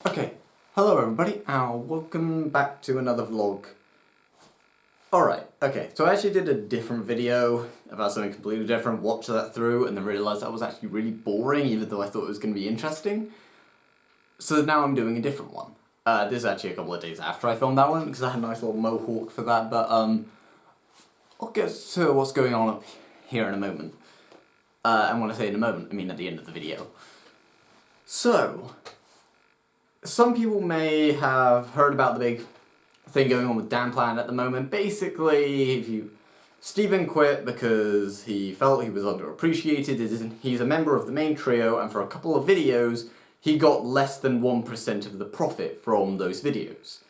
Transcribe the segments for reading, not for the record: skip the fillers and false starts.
Okay, hello everybody, and welcome back to another vlog. Alright, okay, so I actually did a different video about something completely different, watched that through, and then realised that was actually really boring, even though I thought it was going to be interesting. So now I'm doing a different one. This is actually a couple of days after I filmed that one, because I had a nice little mohawk for that, but I'll get to what's going on up here in a moment. And when I say in a moment, I mean at the end of the video. So, some people may have heard about the big thing going on with Dan Plan at the moment. Basically, Steven quit because he felt he was underappreciated. He's a member of the main trio, and for a couple of videos, he got less than 1% of the profit from those videos.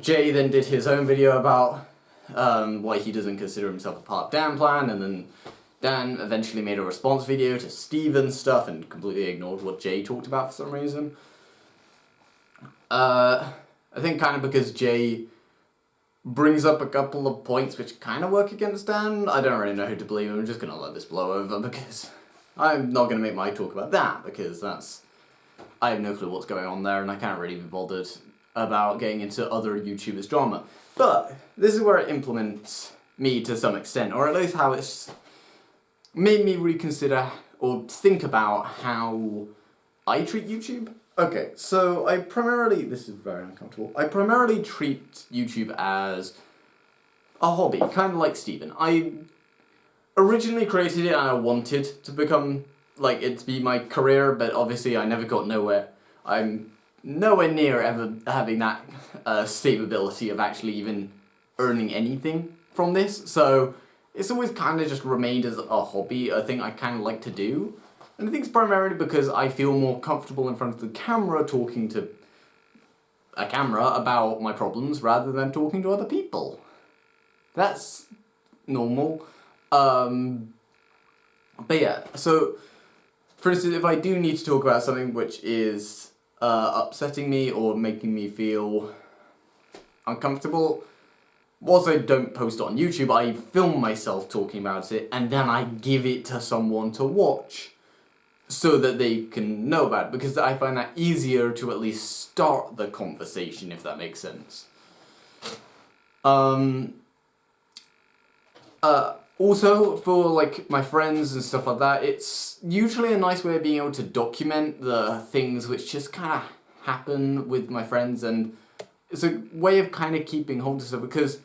Jay then did his own video about why he doesn't consider himself a part of Dan Plan, and then Dan eventually made a response video to Steven's stuff and completely ignored what Jay talked about for some reason. I think kind of because Jay brings up a couple of points which kind of work against Dan. I don't really know who to believe. I'm just going to let this blow over because I'm not going to make my talk about that because I have no clue what's going on there and I can't really be bothered about getting into other YouTubers' drama. But this is where it implements me to some extent, or at least how it's made me reconsider or think about how I treat YouTube. Okay, so this is very uncomfortable, I primarily treat YouTube as a hobby, kind of like Steven. I originally created it and I wanted to become, it to be my career, but obviously I never got nowhere. I'm nowhere near ever having that stability of actually even earning anything from this, so it's always kind of just remained as a hobby, a thing I kind of like to do. And I think it's primarily because I feel more comfortable in front of the camera talking to a camera about my problems rather than talking to other people. That's normal. But yeah, so for instance, if I do need to talk about something which is upsetting me or making me feel uncomfortable, whilst I don't post it on YouTube, I film myself talking about it, and then I give it to someone to watch, so that they can know about it, because I find that easier to at least start the conversation, if that makes sense. Also, for my friends and stuff like that, it's usually a nice way of being able to document the things which just kind of happen with my friends, and it's a way of kind of keeping hold of stuff, because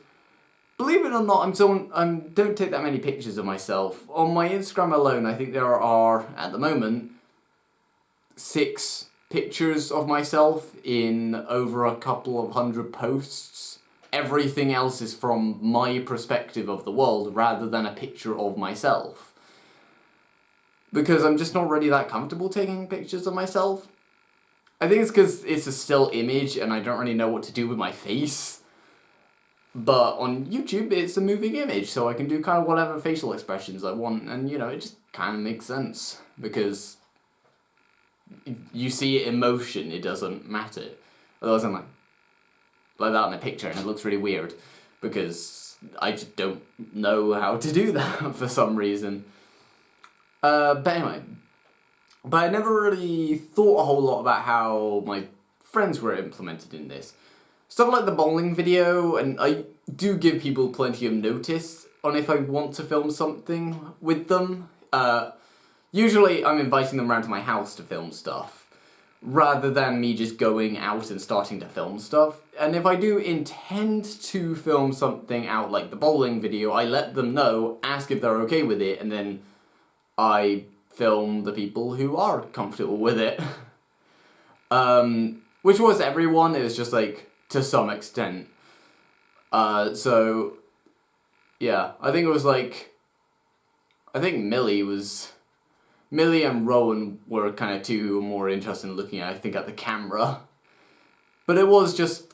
believe it or not, I don't take that many pictures of myself. On my Instagram alone, I think there are, at the moment, 6 pictures of myself in over a couple of hundred posts. Everything else is from my perspective of the world rather than a picture of myself. Because I'm just not really that comfortable taking pictures of myself. I think it's because it's a still image and I don't really know what to do with my face. But on YouTube, it's a moving image, so I can do kind of whatever facial expressions I want, and it just kind of makes sense, because you see it in motion, it doesn't matter. Otherwise I'm like that in a picture, and it looks really weird, because I just don't know how to do that for some reason. But anyway, I never really thought a whole lot about how my friends were implemented in this. Stuff like the bowling video, and I do give people plenty of notice on if I want to film something with them. Usually I'm inviting them around to my house to film stuff, rather than me just going out and starting to film stuff. And if I do intend to film something out like the bowling video, I let them know, ask if they're okay with it, and then I film the people who are comfortable with it. Which was everyone, it was just to some extent. So, yeah, I think it was I think Millie and Rowan were kind of two who were more interested in looking at the camera. But it was just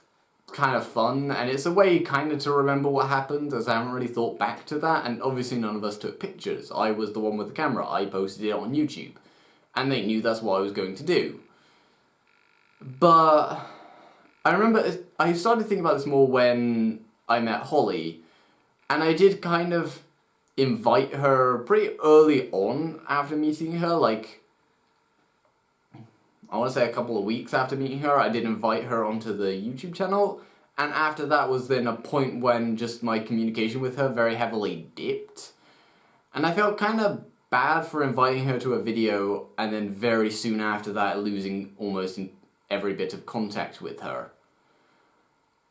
kind of fun, and it's a way kind of to remember what happened, as I haven't really thought back to that, and obviously none of us took pictures. I was the one with the camera, I posted it on YouTube, and they knew that's what I was going to do. But I remember I started thinking about this more when I met Holly, and I did kind of invite her pretty early on after meeting her, I want to say a couple of weeks after meeting her, I did invite her onto the YouTube channel. And after that was then a point when just my communication with her very heavily dipped. And I felt kind of bad for inviting her to a video and then very soon after that losing almost every bit of contact with her.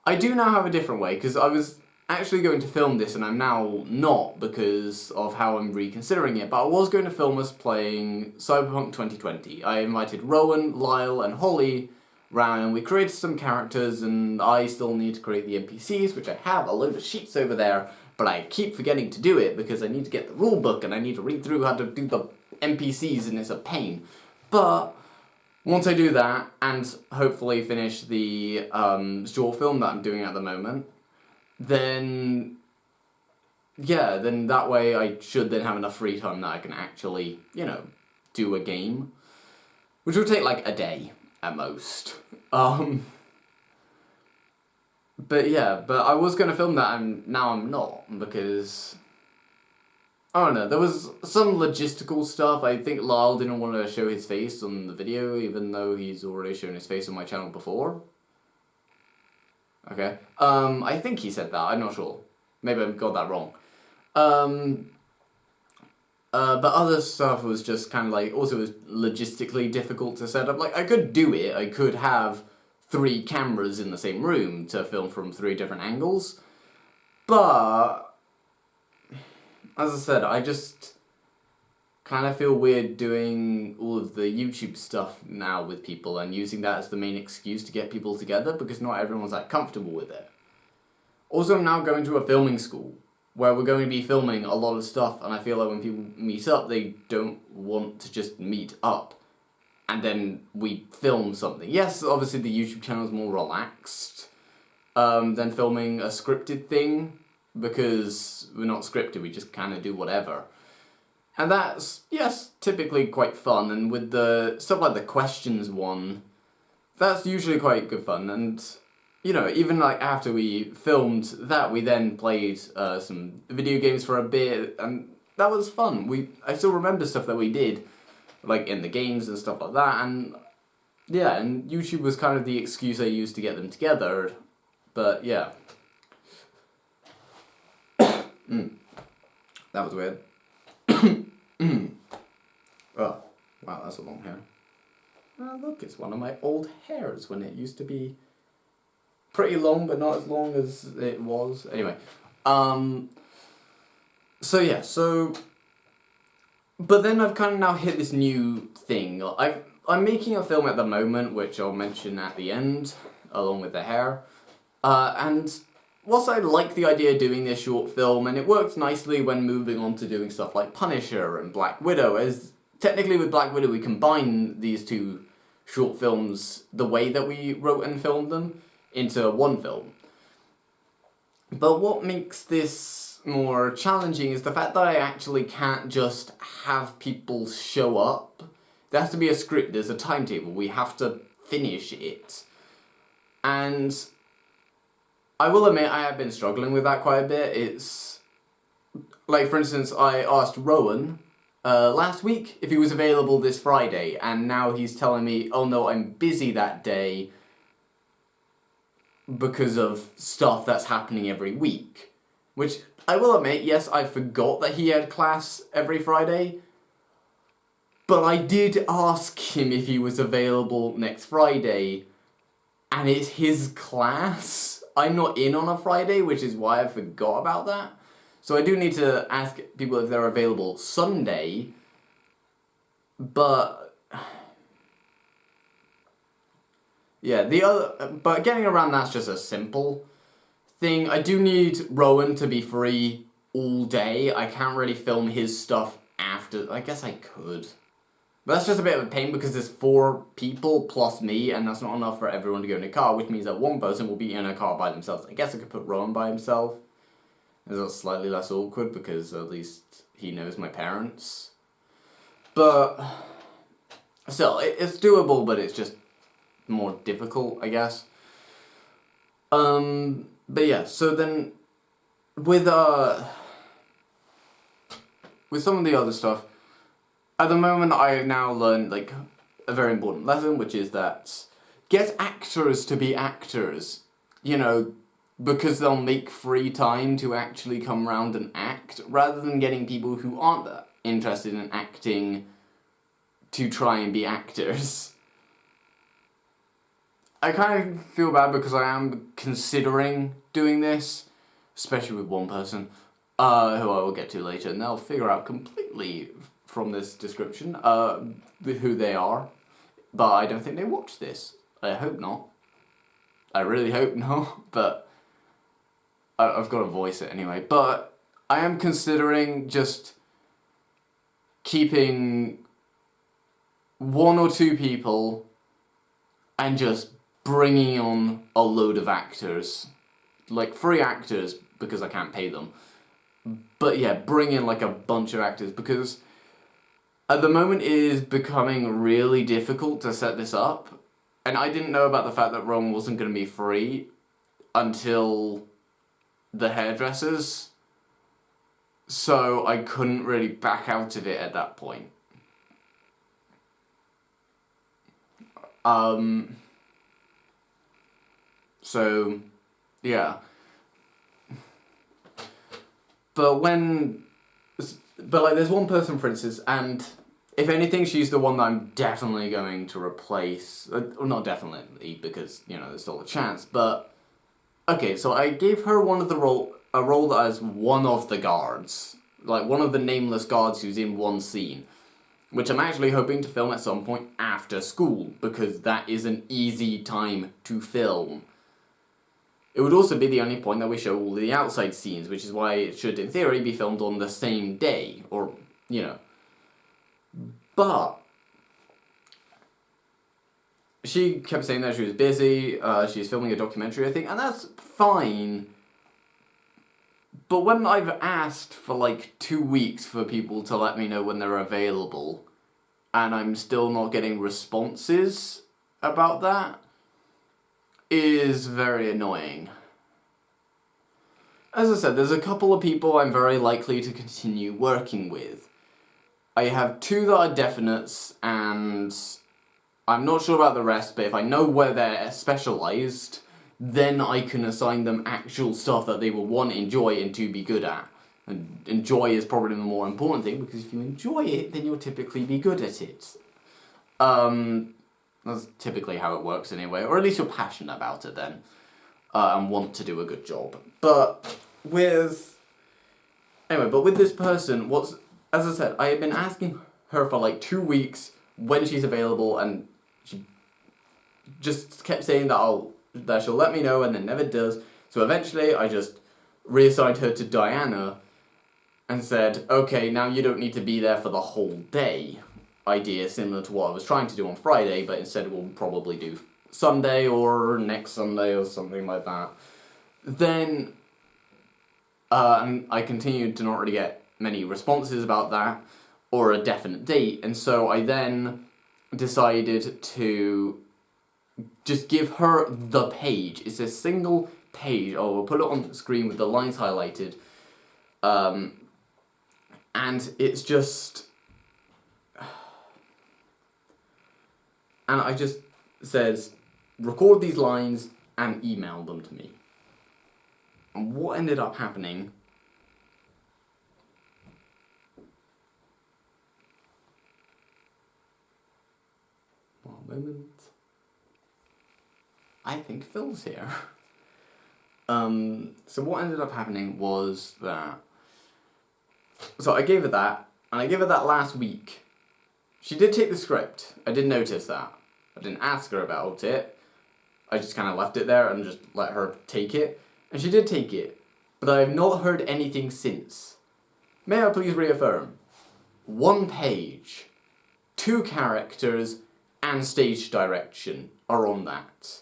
I do now have a different way, because I was actually going to film this and I'm now not because of how I'm reconsidering it, but I was going to film us playing Cyberpunk 2020. I invited Rowan, Lyle and Holly round and we created some characters, and I still need to create the NPCs, which I have a load of sheets over there, but I keep forgetting to do it because I need to get the rulebook and I need to read through how to do the NPCs and it's a pain. But once I do that, and hopefully finish the short film that I'm doing at the moment, then yeah, then that way I should then have enough free time that I can actually, you know, do a game. Which will take like a day at most. But yeah, but I was going to film that and now I'm not, because I don't know, there was some logistical stuff. I think Lyle didn't want to show his face on the video, even though he's already shown his face on my channel before. Okay. I think he said that, I'm not sure. Maybe I got that wrong. But other stuff was just kind of like, also was logistically difficult to set up. Like, I could do it, I could have 3 cameras in the same room to film from 3 different angles, but as I said, I just kind of feel weird doing all of the YouTube stuff now with people and using that as the main excuse to get people together, because not everyone's that comfortable with it. Also, I'm now going to a filming school where we're going to be filming a lot of stuff, and I feel like when people meet up, they don't want to just meet up and then we film something. Yes, obviously the YouTube channel is more relaxed than filming a scripted thing, because we're not scripted, we just kind of do whatever. And that's, yes, typically quite fun, and with the stuff like the questions one, that's usually quite good fun, and, you know, even like after we filmed that, we then played some video games for a bit, and that was fun. I still remember stuff that we did, like in the games and stuff like that, and yeah, and YouTube was kind of the excuse I used to get them together, but yeah. That was weird. Oh, wow, that's a long hair. Oh, look, it's one of my old hairs when it used to be pretty long, but not as long as it was. Anyway, so yeah, but then I've kind of now hit this new thing. I'm making a film at the moment, which I'll mention at the end, along with the hair, and whilst I like the idea of doing this short film, and it works nicely when moving on to doing stuff like Punisher and Black Widow, as technically with Black Widow we combine these 2 short films, the way that we wrote and filmed them, into one film. But what makes this more challenging is the fact that I actually can't just have people show up. There has to be a script, there's a timetable, we have to finish it. And I will admit I have been struggling with that quite a bit. It's, like for instance, I asked Rowan last week if he was available this Friday, and now he's telling me, oh no, I'm busy that day because of stuff that's happening every week. Which, I will admit, yes, I forgot that he had class every Friday, but I did ask him if he was available next Friday, and it's his class. I'm not in on a Friday, which is why I forgot about that. So I do need to ask people if they're available Sunday, but yeah, but getting around that's just a simple thing. I do need Rowan to be free all day. I can't really film his stuff after. I guess I could. But that's just a bit of a pain because there's 4 people plus me, and that's not enough for everyone to go in a car, which means that one person will be in a car by themselves. I guess I could put Rowan by himself. It's slightly less awkward because at least he knows my parents. But still, it's doable, but it's just more difficult, I guess. But yeah, so then with some of the other stuff, at the moment I now learned, like, a very important lesson, which is that get actors to be actors, you know, because they'll make free time to actually come round and act, rather than getting people who aren't that interested in acting to try and be actors. I kind of feel bad because I am considering doing this, especially with one person, who I will get to later, and they'll figure out completely from this description who they are, but I don't think they watch this. I hope not. I really hope not, but I've got to voice it anyway. But I am considering just keeping 1 or 2 people and just bringing on a load of actors. Like, free actors, because I can't pay them. But yeah, bring in like a bunch of actors, because at the moment it is becoming really difficult to set this up. And I didn't know about the fact that Rome wasn't going to be free until the hairdressers. So I couldn't really back out of it at that point. So, yeah. But like, there's one person, for instance, and if anything, she's the one that I'm definitely going to replace. Well, not definitely, because, you know, there's still a chance, but... Okay, so I gave her a role that is one of the guards. Like, one of the nameless guards who's in one scene. Which I'm actually hoping to film at some point after school, because that is an easy time to film. It would also be the only point that we show all the outside scenes, which is why it should, in theory, be filmed on the same day, or, you know. But she kept saying that she was busy, she's filming a documentary, I think, and that's fine. But when I've asked for like 2 weeks for people to let me know when they're available, and I'm still not getting responses about that, is very annoying. As I said, there's a couple of people I'm very likely to continue working with. I have 2 that are definites, and I'm not sure about the rest, but if I know where they're specialised, then I can assign them actual stuff that they will, 1, enjoy, and 2, be good at. And enjoy is probably the more important thing, because if you enjoy it, then you'll typically be good at it. That's typically how it works anyway, or at least you're passionate about it then, and want to do a good job. But with this person, as I said, I have been asking her for like 2 weeks when she's available, and she just kept saying that she'll let me know, and then never does. So eventually I just reassigned her to Diana and said, okay, now you don't need to be there for the whole day. Idea similar to what I was trying to do on Friday, but instead we'll probably do Sunday or next Sunday or something like that. Then I continued to not really get many responses about that or a definite date, and so I then decided to just give her the page. It's a single page. Oh, we'll put it on the screen with the lines highlighted. And it's just... And I just says, record these lines and email them to me. And what ended up happening... One moment. I think Phil's here. So what ended up happening was that... So I gave her that, and I gave her that last week. She did take the script. I did notice that. I didn't ask her about it. I just kind of left it there and just let her take it. And she did take it. But I have not heard anything since. May I please reaffirm? 1 page, 2 characters, and stage direction are on that.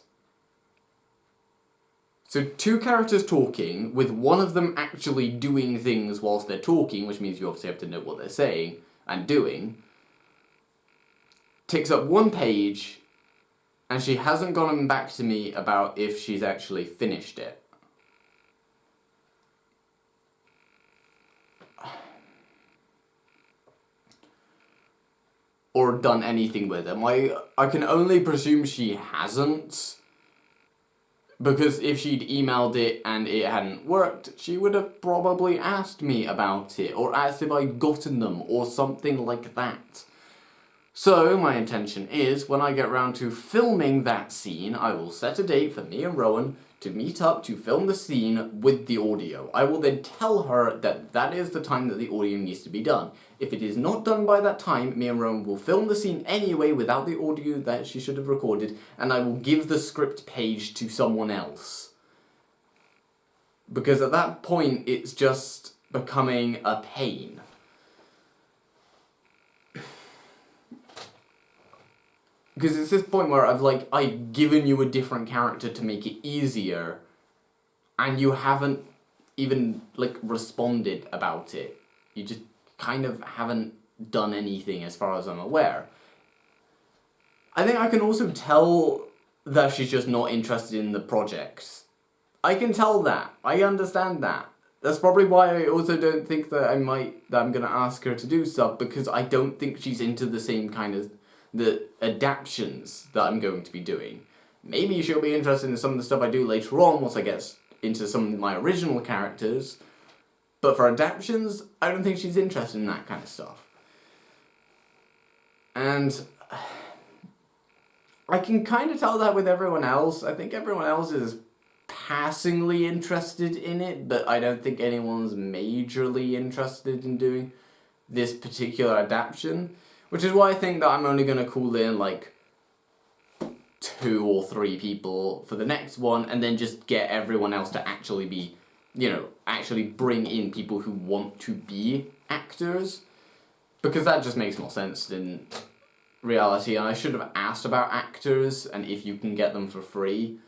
So 2 characters talking, with one of them actually doing things whilst they're talking, which means you obviously have to know what they're saying and doing, takes up 1 page, and she hasn't gotten back to me about if she's actually finished it. or done anything with them. I can only presume she hasn't. Because if she'd emailed it and it hadn't worked, she would have probably asked me about it, or asked if I'd gotten them, or something like that. So, my intention is, when I get round to filming that scene, I will set a date for me and Rowan to meet up to film the scene with the audio. I will then tell her that that is the time that the audio needs to be done. If it is not done by that time, me and Rowan will film the scene anyway without the audio that she should have recorded, and I will give the script page to someone else. Because at that point, it's just becoming a pain. Because it's this point where I've given you a different character to make it easier, and you haven't even, responded about it. You just kind of haven't done anything as far as I'm aware. I think I can also tell that she's just not interested in the project. I can tell that. I understand that. That's probably why I also don't think that I'm gonna ask her to do stuff, because I don't think she's into the same kind of the adaptions that I'm going to be doing. Maybe she'll be interested in some of the stuff I do later on once I get into some of my original characters, but for adaptions, I don't think she's interested in that kind of stuff. And I can kind of tell that with everyone else. I think everyone else is passingly interested in it, but I don't think anyone's majorly interested in doing this particular adaptation. Which is why I think that I'm only going to call in, 2 or 3 people for the next one, and then just get everyone else to actually be, actually bring in people who want to be actors. Because that just makes more sense in reality, and I should have asked about actors, and if you can get them for free,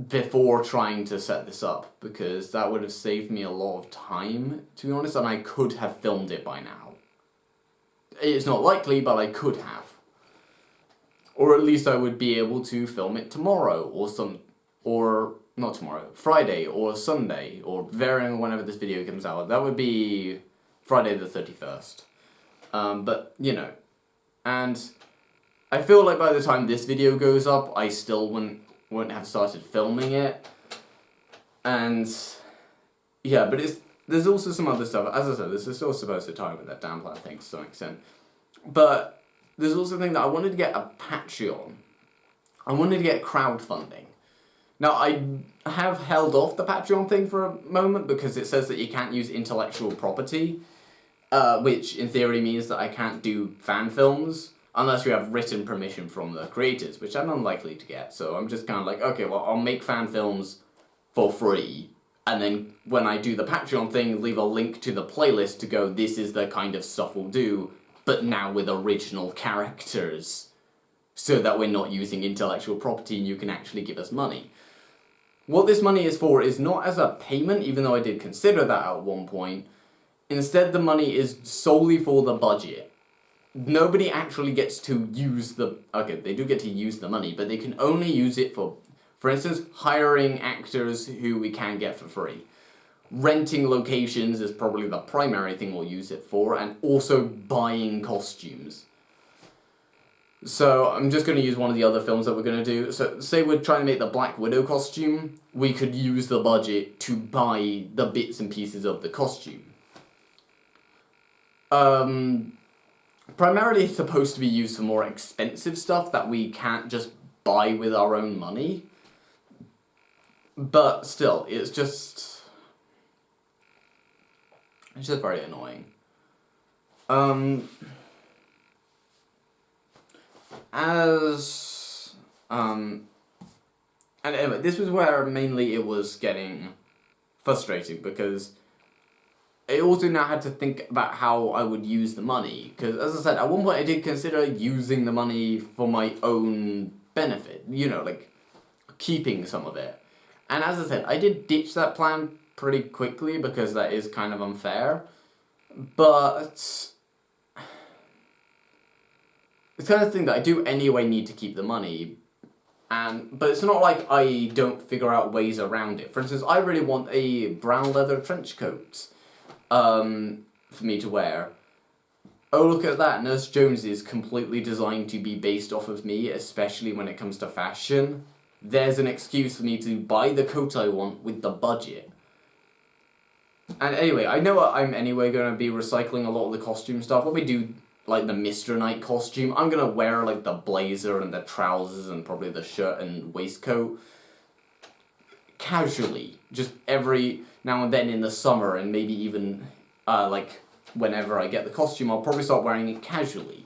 before trying to set this up, because that would have saved me a lot of time, to be honest, and I could have filmed it by now. It's not likely, but I could have. Or at least I would be able to film it tomorrow, or not tomorrow, Friday, or Sunday, or varying whenever this video comes out. That would be Friday the 31st. But, and I feel like by the time this video goes up, I still wouldn't have started filming it. And, yeah, but there's also some other stuff. As I said, this is still supposed to tie with that damn plan thing to some extent. But there's also the thing that I wanted to get a Patreon. I wanted to get crowdfunding. Now, I have held off the Patreon thing for a moment because it says that you can't use intellectual property, which in theory means that I can't do fan films unless you have written permission from the creators, which I'm unlikely to get. So I'm just kind of like, okay, well, I'll make fan films for free. And then when I do the Patreon thing, leave a link to the playlist to go, this is the kind of stuff we'll do, but now with original characters, so that we're not using intellectual property and you can actually give us money. What this money is for is not as a payment, even though I did consider that at one point. Instead, the money is solely for the budget. Nobody actually gets to use okay, they do get to use the money, but they can only use it for instance, hiring actors who we can get for free. Renting locations is probably the primary thing we'll use it for, and also buying costumes. So I'm just going to use one of the other films that we're going to do. So say we're trying to make the Black Widow costume, we could use the budget to buy the bits and pieces of the costume. Primarily it's supposed to be used for more expensive stuff that we can't just buy with our own money. But still, it's just very annoying. And anyway, this was where mainly it was getting frustrating, because I also now had to think about how I would use the money, because as I said, at one point I did consider using the money for my own benefit, keeping some of it. And as I said, I did ditch that plan pretty quickly because that is kind of unfair. But it's kind of thing that I do anyway need to keep the money. But it's not like I don't figure out ways around it. For instance, I really want a brown leather trench coat for me to wear. oh look at that, Nurse Jones is completely designed to be based off of me, especially when it comes to fashion. There's an excuse for me to buy the coat I want with the budget. And anyway, I know I'm anyway going to be recycling a lot of the costume stuff. When we do, like, the Mr. Knight costume, I'm going to wear, like, the blazer and the trousers and probably the shirt and waistcoat casually. Just every now and then in the summer, and maybe even, like, whenever I get the costume, I'll probably start wearing it casually.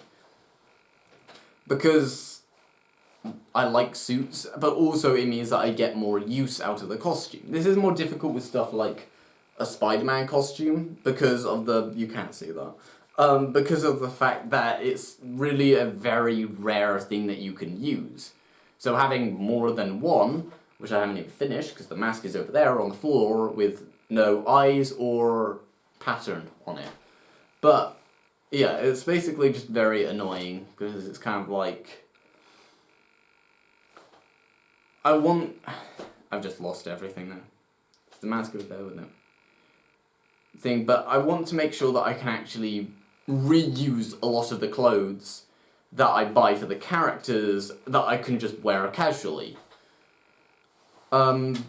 Because I like suits, but also it means that I get more use out of the costume. This is more difficult with stuff like a Spider-Man costume, because of the... you can't see that. Because of the fact that it's really a very rare thing that you can use. So having more than one, which I haven't even finished, because the mask is over there on the floor with no eyes or pattern on it. But, yeah, it's basically just very annoying, because it's kind of like... I've just lost everything now. The mask is there with no thing, but I want to make sure that I can actually reuse a lot of the clothes that I buy for the characters that I can just wear casually. And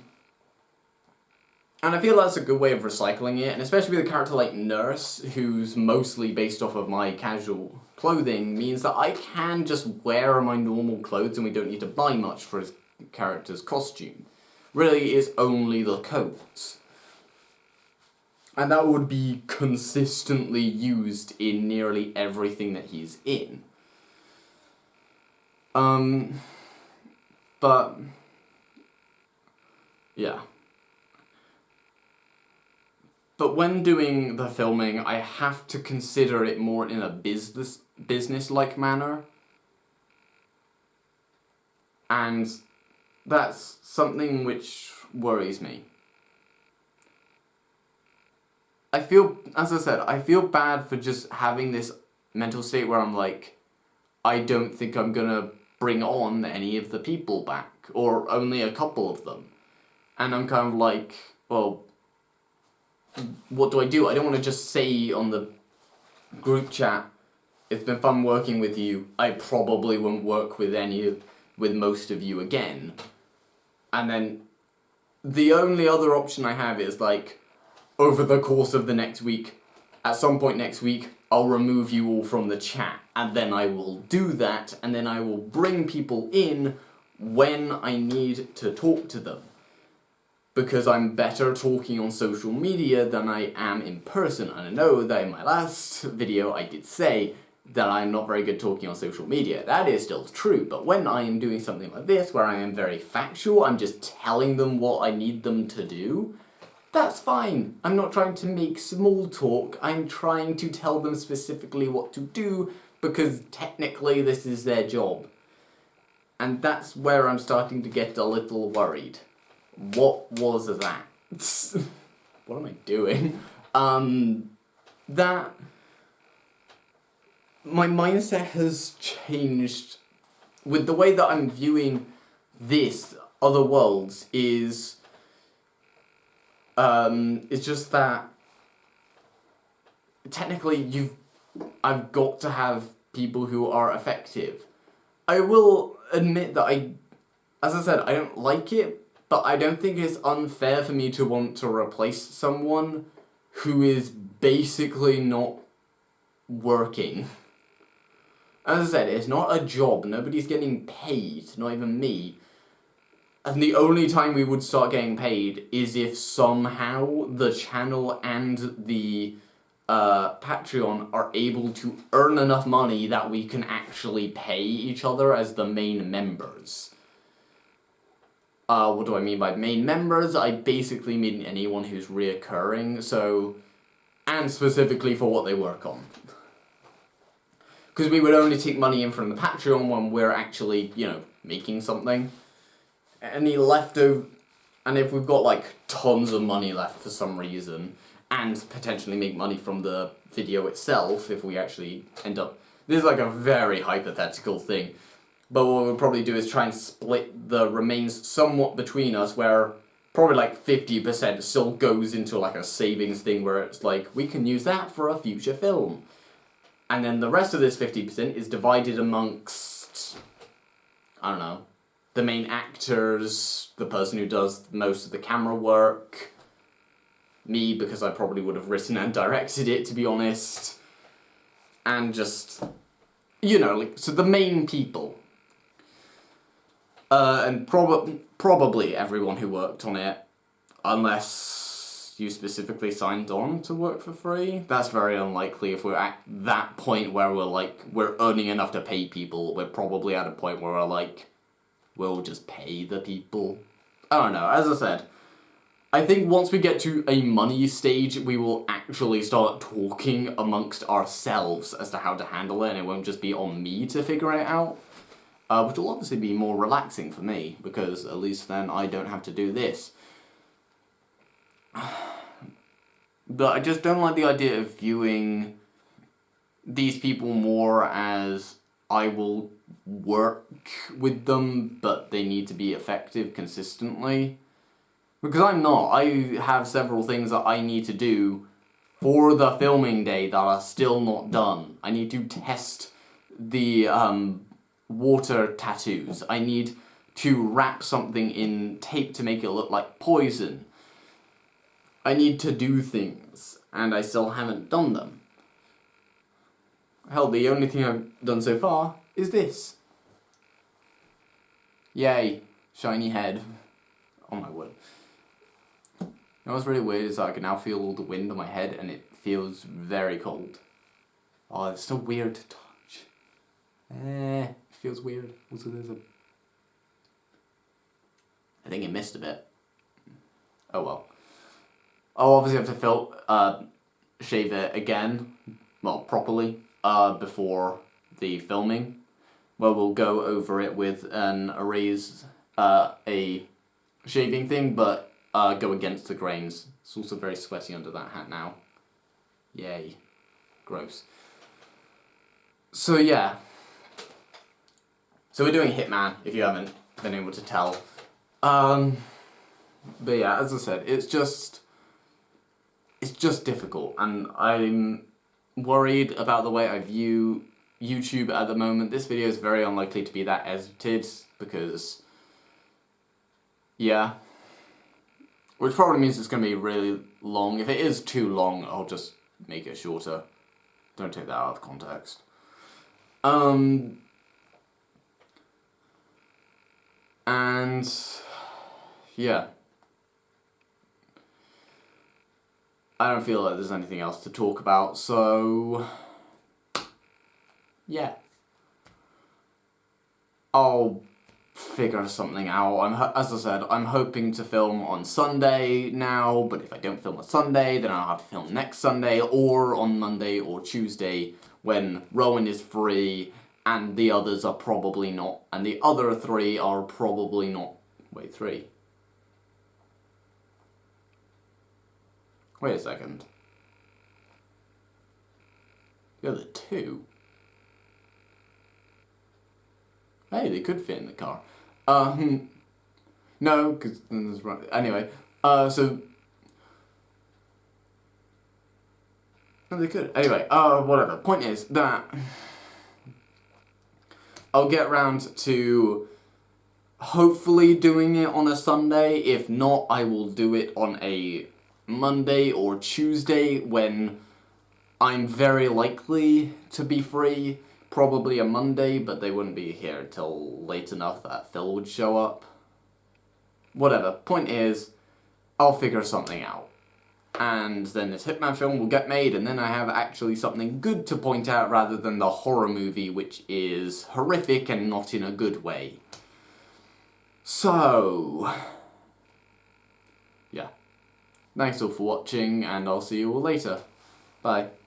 I feel that's a good way of recycling it, and especially with a character like Nurse, who's mostly based off of my casual clothing, means that I can just wear my normal clothes and we don't need to buy much for his character's costume. Really, it's only the coats. And that would be consistently used in nearly everything that he's in. But... yeah. But when doing the filming, I have to consider it more in a business-like manner. And that's something which worries me. I feel, as I said, I feel bad for just having this mental state where I'm like, I don't think I'm gonna bring on any of the people back, or only a couple of them. And I'm kind of like, well, what do? I don't want to just say on the group chat, it's been fun working with you, I probably won't work with most of you again. And then the only other option I have is like, over the course of the next week, at some point next week, I'll remove you all from the chat, and then I will do that, and then I will bring people in when I need to talk to them. Because I'm better talking on social media than I am in person, and I know that in my last video I did say that I'm not very good talking on social media. That is still true, but when I am doing something like this, where I am very factual, I'm just telling them what I need them to do, that's fine. I'm not trying to make small talk, I'm trying to tell them specifically what to do, because technically this is their job. And that's where I'm starting to get a little worried. What was that? What am I doing? That... my mindset has changed with the way that I'm viewing this, Other Worlds, is... it's just that technically I've got to have people who are effective. I will admit that as I said, I don't like it, but I don't think it's unfair for me to want to replace someone who is basically not working. As I said, it's not a job, nobody's getting paid, not even me. And the only time we would start getting paid is if somehow the channel and the Patreon are able to earn enough money that we can actually pay each other as the main members. What do I mean by main members? I basically mean anyone who's reoccurring, so... and specifically for what they work on. Because we would only take money in from the Patreon when we're actually, you know, making something. Any leftover, and if we've got like tons of money left for some reason, and potentially make money from the video itself, if we actually end up, this is like a very hypothetical thing, but what we'll probably do is try and split the remains somewhat between us, where probably like 50% still goes into like a savings thing, where it's like, we can use that for a future film. And then the rest of this 50% is divided amongst, I don't know, the main actors, the person who does most of the camera work, me, because I probably would have written and directed it, to be honest, and just, you know, like, so the main people. And probably everyone who worked on it, unless you specifically signed on to work for free. That's very unlikely. If we're at that point where we're earning enough to pay people, we're probably at a point where we're like, we'll just pay the people. I don't know, as I said, I think once we get to a money stage, we will actually start talking amongst ourselves as to how to handle it, and it won't just be on me to figure it out. Which will obviously be more relaxing for me, because at least then I don't have to do this. But I just don't like the idea of viewing these people more as I will work with them, but they need to be effective consistently. Because I'm not. I have several things that I need to do for the filming day that are still not done. I need to test the water tattoos. I need to wrap something in tape to make it look like poison. I need to do things, and I still haven't done them. Hell, the only thing I've done so far is this. Yay, shiny head. Oh my word. You know what's really weird is that I can now feel all the wind on my head, and it feels very cold. Oh, it's so weird to touch. It feels weird. Also, I think it missed a bit. Oh well. I'll obviously have to shave it again, well, properly, before the filming, where we'll go over it with a shaving thing, but go against the grains. It's also very sweaty under that hat now. Yay. Gross. So yeah. So we're doing Hitman, if you haven't been able to tell. But yeah, as I said, it's just difficult, and I'm worried about the way I view YouTube at the moment. This video is very unlikely to be that edited, because, yeah. Which probably means it's going to be really long. If it is too long, I'll just make it shorter. Don't take that out of context. And, yeah. I don't feel like there's anything else to talk about, so yeah. I'll figure something out. As I said, I'm hoping to film on Sunday now, but if I don't film on Sunday, then I'll have to film next Sunday, or on Monday or Tuesday, when Rowan is free, and the others are probably not, and the other 3 are probably not. Wait, 3? Wait a second. The other 2? Hey, they could fit in the car. No, because then there's... Anyway, so... No, they could. Anyway, whatever. Point is that... I'll get around to hopefully doing it on a Sunday. If not, I will do it on a Monday or Tuesday when I'm very likely to be free. Probably a Monday, but they wouldn't be here until late enough that Phil would show up. Whatever. Point is, I'll figure something out. And then this Hitman film will get made, and then I have actually something good to point out rather than the horror movie, which is horrific and not in a good way. So... yeah. Thanks all for watching, and I'll see you all later. Bye.